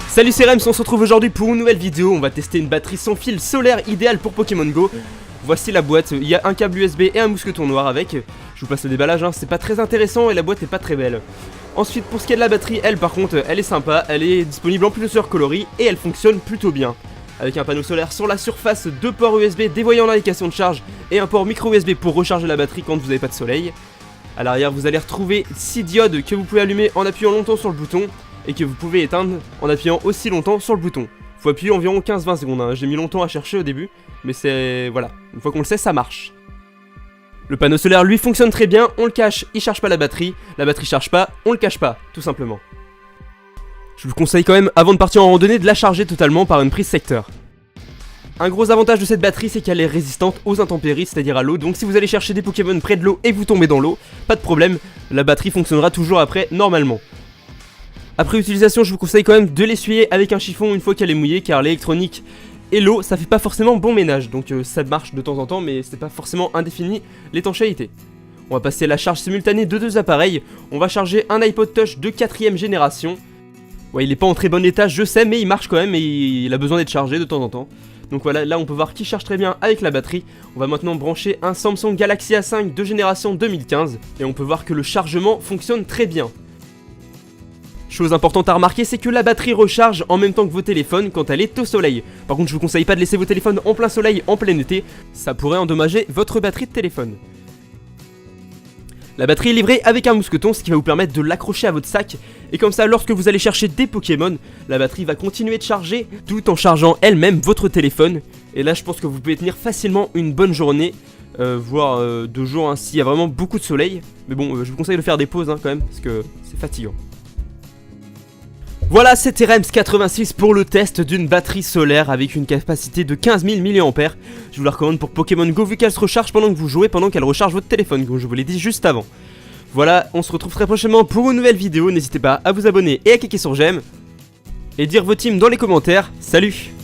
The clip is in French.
Salut, c'est Rems, on se retrouve aujourd'hui pour une nouvelle vidéo. On va tester une batterie sans fil solaire idéale pour Pokémon Go. Voici la boîte, il y a un câble USB et un mousqueton noir avec. Je vous passe le déballage, hein. C'est pas très intéressant et la boîte est pas très belle. Ensuite, pour ce qui est de la batterie, elle par contre, elle est sympa. Elle est disponible en plusieurs coloris et elle fonctionne plutôt bien. Avec un panneau solaire sur la surface, 2 ports USB dévoyant l'indication de charge et un port micro USB pour recharger la batterie quand vous n'avez pas de soleil. À l'arrière, vous allez retrouver 6 diodes que vous pouvez allumer en appuyant longtemps sur le bouton et que vous pouvez éteindre en appuyant aussi longtemps sur le bouton. Faut appuyer environ 15-20 secondes, hein. J'ai mis longtemps à chercher au début, mais c'est... voilà, une fois qu'on le sait, ça marche. Le panneau solaire lui fonctionne très bien, on le cache, il charge pas la batterie charge pas, on le cache pas, tout simplement. Je vous conseille quand même, avant de partir en randonnée, de la charger totalement par une prise secteur. Un gros avantage de cette batterie, c'est qu'elle est résistante aux intempéries, c'est-à-dire à l'eau, donc si vous allez chercher des Pokémon près de l'eau et que vous tombez dans l'eau, pas de problème, la batterie fonctionnera toujours après, normalement. Après utilisation, je vous conseille quand même de l'essuyer avec un chiffon une fois qu'elle est mouillée, car l'électronique et l'eau, ça fait pas forcément bon ménage, donc ça marche de temps en temps, mais c'est pas forcément indéfini l'étanchéité. On va passer à la charge simultanée de 2 appareils. On va charger un iPod Touch de 4ème génération. Ouais, il est pas en très bon état, je sais, mais il marche quand même et il a besoin d'être chargé de temps en temps. Donc voilà, là on peut voir qu'il charge très bien avec la batterie. On va maintenant brancher un Samsung Galaxy A5 de génération 2015 et on peut voir que le chargement fonctionne très bien. Chose importante à remarquer, c'est que la batterie recharge en même temps que vos téléphones quand elle est au soleil. Par contre, je vous conseille pas de laisser vos téléphones en plein soleil, en plein été, ça pourrait endommager votre batterie de téléphone. La batterie est livrée avec un mousqueton, ce qui va vous permettre de l'accrocher à votre sac, et comme ça, lorsque vous allez chercher des Pokémon, la batterie va continuer de charger, tout en chargeant elle-même votre téléphone. Et là, je pense que vous pouvez tenir facilement une bonne journée, voire 2 jours, hein, s'il y a vraiment beaucoup de soleil. Mais bon, je vous conseille de faire des pauses, hein, quand même, parce que c'est fatigant. Voilà, c'était Rems86 pour le test d'une batterie solaire avec une capacité de 15 000 mAh. Je vous la recommande pour Pokémon Go vu qu'elle se recharge pendant que vous jouez, pendant qu'elle recharge votre téléphone, comme je vous l'ai dit juste avant. Voilà, on se retrouve très prochainement pour une nouvelle vidéo. N'hésitez pas à vous abonner et à cliquer sur j'aime. Et dire vos teams dans les commentaires. Salut!